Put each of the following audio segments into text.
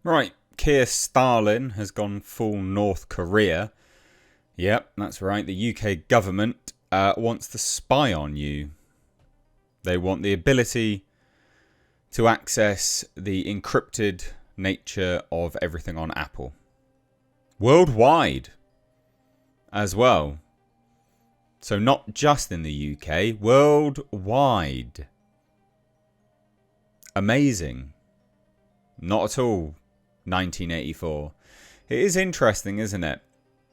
Right, Keir Starlin has gone full North Korea. Yep, that's right. The UK government wants to spy on you. They want the ability to access the encrypted nature of everything on Apple. Worldwide as well. So not just in the UK, worldwide. Amazing. Not at all 1984. It is interesting, isn't it?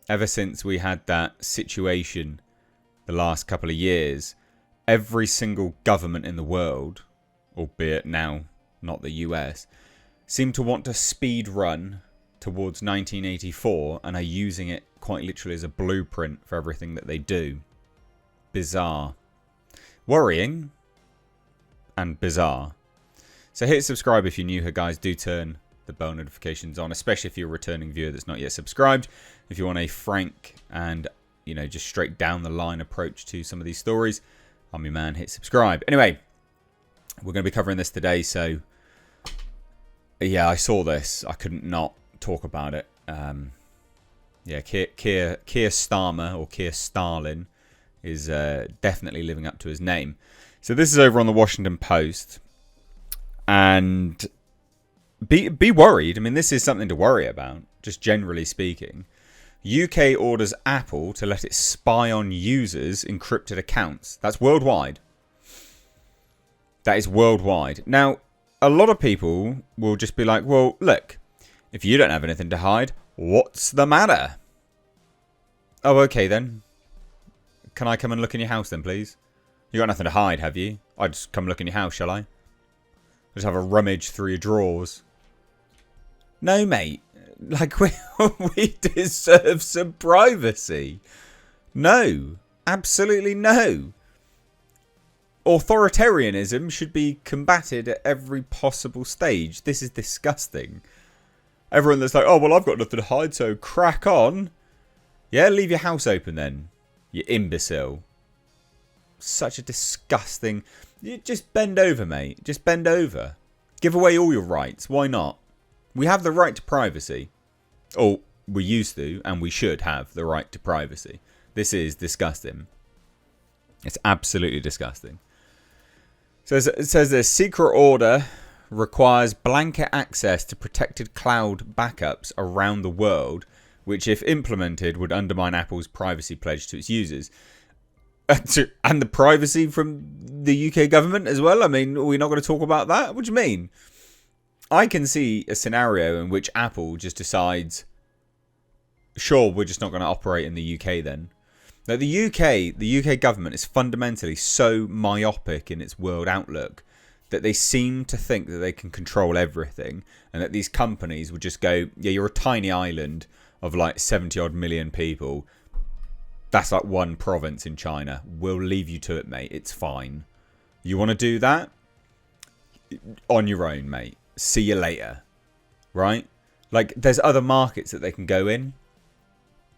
Ever since we had that situation the last couple of years, every single government in the world, albeit now not the US, seem to want to speed run towards 1984 and are using it quite literally as a blueprint for everything that they do. Bizarre. Worrying and bizarre. So hit subscribe if you're new here, guys. Do turn the bell notifications on, especially if you're a returning viewer that's not yet subscribed. If you want a frank and, just straight down the line approach to some of these stories, I'm your man. Hit subscribe. Anyway, we're going to be covering this today. So, yeah, I saw this. I couldn't not talk about it. Keir Starmer or Keir Starlin is definitely living up to his name. So this is over on the Washington Post. And be worried. I mean, this is something to worry about, just generally speaking. UK orders Apple to let it spy on users' encrypted accounts. That's worldwide. That is worldwide. Now, a lot of people will just be like, well, look, if you don't have anything to hide, what's the matter? Oh, okay then. Can I come and look in your house then, please? You got nothing to hide, have you? I'll just come look in your house, shall I? Just have a rummage through your drawers. No, mate. Like, we deserve some privacy. No. Absolutely no. Authoritarianism should be combated at every possible stage. This is disgusting. Everyone that's like, oh, well, I've got nothing to hide, so crack on. Yeah, leave your house open then, you imbecile. Such a disgusting... You just bend over, mate. Just bend over. Give away all your rights. Why not? We have the right to privacy. Or we used to, and we should have the right to privacy. This is disgusting. It's absolutely disgusting. So it says the secret order requires blanket access to protected cloud backups around the world, which, if implemented, would undermine Apple's privacy pledge to its users. And the privacy from the UK government as well? I mean, are we not going to talk about that? What do you mean? I can see a scenario in which Apple just decides, sure, we're just not going to operate in the UK then. Now, the UK government is fundamentally so myopic in its world outlook that they seem to think that they can control everything and that these companies would just go, yeah, you're a tiny island of like 70 odd million people. That's like one province in China. We'll leave you to it, mate. It's fine. You want to do that? On your own, mate. See you later. Right? Like, there's other markets that they can go in.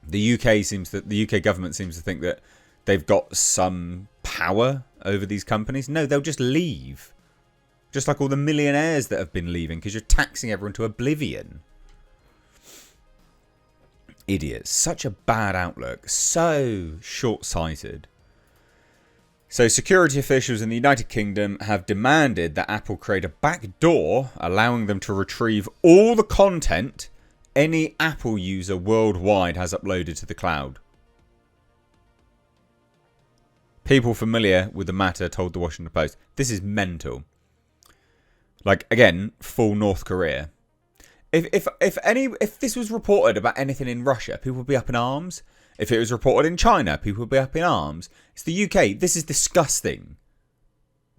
The UK government seems to think that they've got some power over these companies. No, they'll just leave. Just like all the millionaires that have been leaving because you're taxing everyone to oblivion. Idiots. Such a bad outlook. So short-sighted. So security officials in the United Kingdom have demanded that Apple create a back door allowing them to retrieve all the content any Apple user worldwide has uploaded to the cloud. People familiar with the matter told the Washington Post, this is mental. Like, again, full North Korea. If this was reported about anything in Russia, people would be up in arms. If it was reported in China, people would be up in arms. It's the UK. This is disgusting.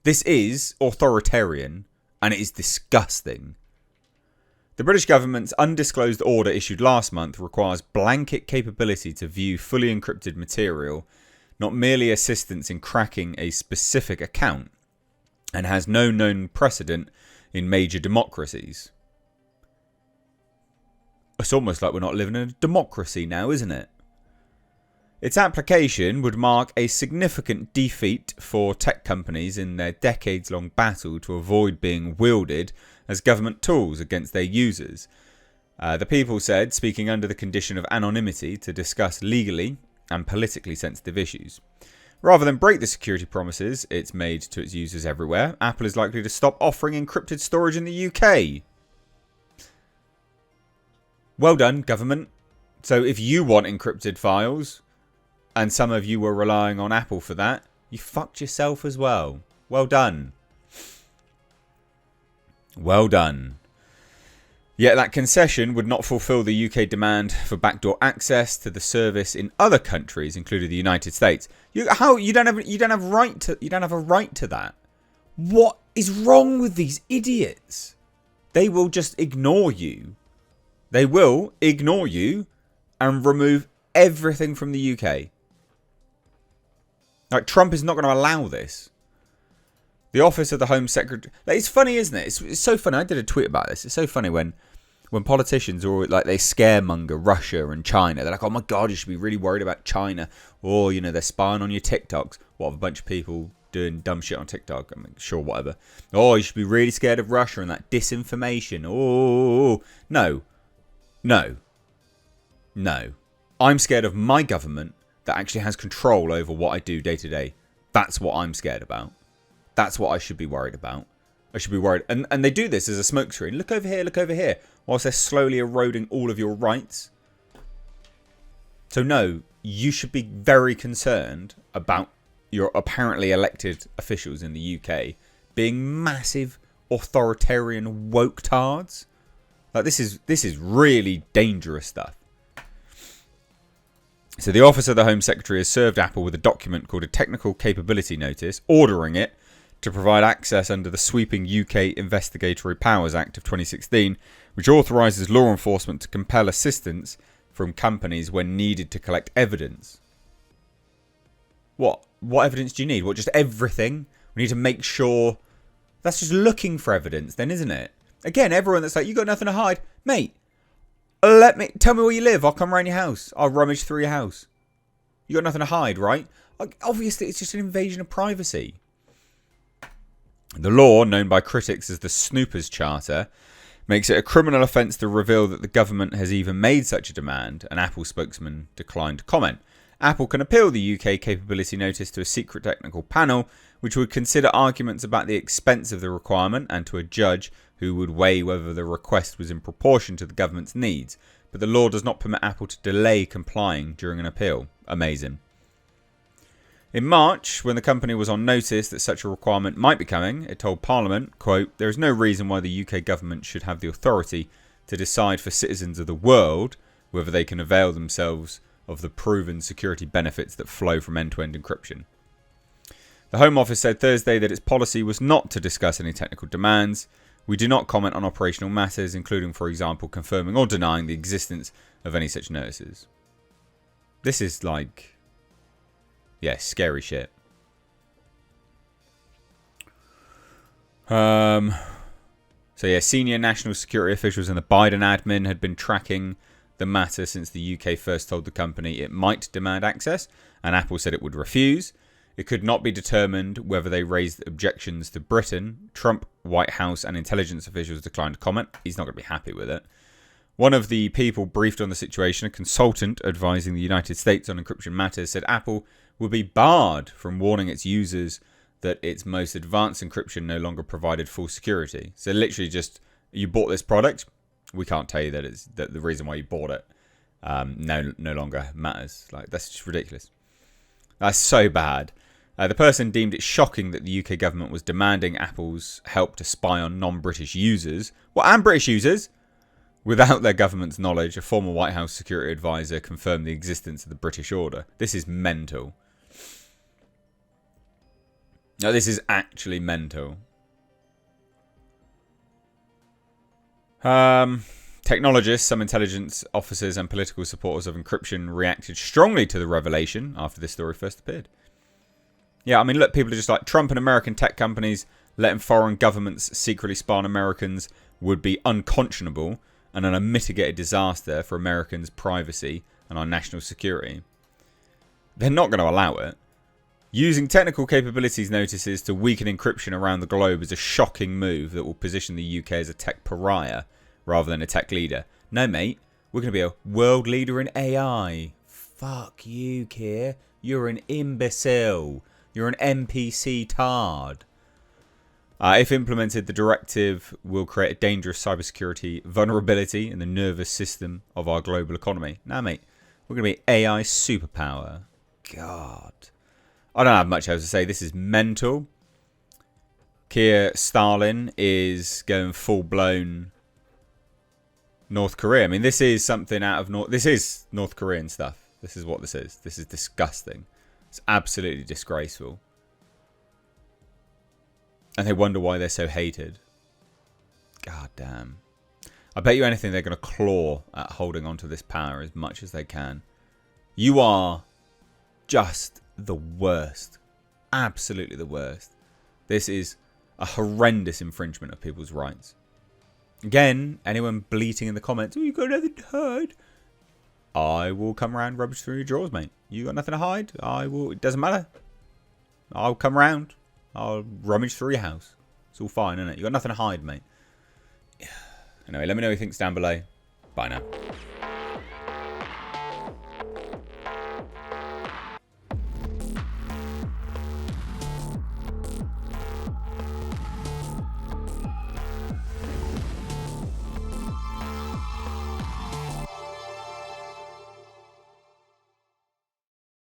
This is authoritarian, and it is disgusting. The British government's undisclosed order issued last month requires blanket capability to view fully encrypted material, not merely assistance in cracking a specific account, and has no known precedent in major democracies. It's almost like we're not living in a democracy now, isn't it? Its application would mark a significant defeat for tech companies in their decades-long battle to avoid being wielded as government tools against their users. The people said, speaking under the condition of anonymity to discuss legally and politically sensitive issues. Rather than break the security promises it's made to its users everywhere, Apple is likely to stop offering encrypted storage in the UK. Well done, government. So if you want encrypted files, and some of you were relying on Apple for that, you fucked yourself as well. Well done. Well done. Yet that concession would not fulfill the UK demand for backdoor access to the service in other countries, including the United States. You don't have a right to that. What is wrong with these idiots? They will just ignore you. They will ignore you and remove everything from the UK. Like, Trump is not going to allow this. The Office of the Home Secretary... Like, it's funny, isn't it? It's so funny. I did a tweet about this. It's so funny when politicians are like, they scaremonger Russia and China. They're like, oh my God, you should be really worried about China. Or, you know, they're spying on your TikToks. What, a bunch of people doing dumb shit on TikTok? I mean, sure, whatever. Oh, you should be really scared of Russia and that disinformation. Oh, no. No. No. I'm scared of my government that actually has control over what I do day to day. That's what I'm scared about. That's what I should be worried about. I should be worried. And they do this as a smokescreen. Look over here, whilst they're slowly eroding all of your rights. So no, you should be very concerned about your apparently elected officials in the UK being massive authoritarian woke tards. Like, this is really dangerous stuff. So the Office of the Home Secretary has served Apple with a document called a Technical Capability Notice, ordering it to provide access under the sweeping UK Investigatory Powers Act of 2016, which authorises law enforcement to compel assistance from companies when needed to collect evidence. What evidence do you need? What, just everything? We need to make sure... That's just looking for evidence then, isn't it? Again, everyone that's like, you got nothing to hide. Mate, tell me where you live. I'll come around your house. I'll rummage through your house. You got nothing to hide, right? Obviously, it's just an invasion of privacy. The law, known by critics as the Snoopers Charter, makes it a criminal offence to reveal that the government has even made such a demand. An Apple spokesman declined to comment. Apple can appeal the UK capability notice to a secret technical panel, which would consider arguments about the expense of the requirement and to a judge who would weigh whether the request was in proportion to the government's needs. But the law does not permit Apple to delay complying during an appeal. Amazing. In March, when the company was on notice that such a requirement might be coming, it told Parliament, quote, "There is no reason why the UK government should have the authority to decide for citizens of the world whether they can avail themselves of the proven security benefits that flow from end-to-end encryption." The Home Office said Thursday that its policy was not to discuss any technical demands. "We do not comment on operational matters, including, for example, confirming or denying the existence of any such notices." This is like... yeah, scary shit. So yeah, senior national security officials in the Biden admin had been tracking the matter since the UK first told the company it might demand access, and Apple said it would refuse. It could not be determined whether they raised objections to Britain. Trump, White House and intelligence officials declined to comment. He's not going to be happy with it. One of the people briefed on the situation, a consultant advising the United States on encryption matters, said Apple would be barred from warning its users that its most advanced encryption no longer provided full security. So literally just, you bought this product, we can't tell you that it's that the reason why you bought it no longer matters. Like, that's just ridiculous. That's so bad. The person deemed it shocking that the UK government was demanding Apple's help to spy on non-British users, and British users, without their government's knowledge. A former White House security advisor confirmed the existence of the British order. This is mental. No, this is actually mental. Technologists, some intelligence officers and political supporters of encryption reacted strongly to the revelation after this story first appeared. Yeah, I mean, look, people are just like, Trump and American tech companies letting foreign governments secretly spy on Americans would be unconscionable and an unmitigated disaster for Americans' privacy and our national security. They're not going to allow it. Using technical capabilities notices to weaken encryption around the globe is a shocking move that will position the UK as a tech pariah rather than a tech leader. No, mate. We're going to be a world leader in AI. Fuck you, Keir. You're an imbecile. You're an NPC tard. If implemented, the directive will create a dangerous cybersecurity vulnerability in the nervous system of our global economy. Now, mate, we're going to be AI superpower. God. I don't have much else to say. This is mental. Keir Stalin is going full-blown North Korea. I mean, this is something out of This is North Korean stuff. This is what this is. This is disgusting. It's absolutely disgraceful. And they wonder why they're so hated. God damn. I bet you anything they're going to claw at holding on to this power as much as they can. You are just the worst. Absolutely the worst. This is a horrendous infringement of people's rights. Again, anyone bleating in the comments, oh, you got nothing to hide. I will come around, rubbish through your drawers, mate. You got nothing to hide. I will. It doesn't matter. I'll come around. I'll rummage through your house. It's all fine, isn't it? You got nothing to hide, mate. Anyway, let me know what you think down below. Bye now.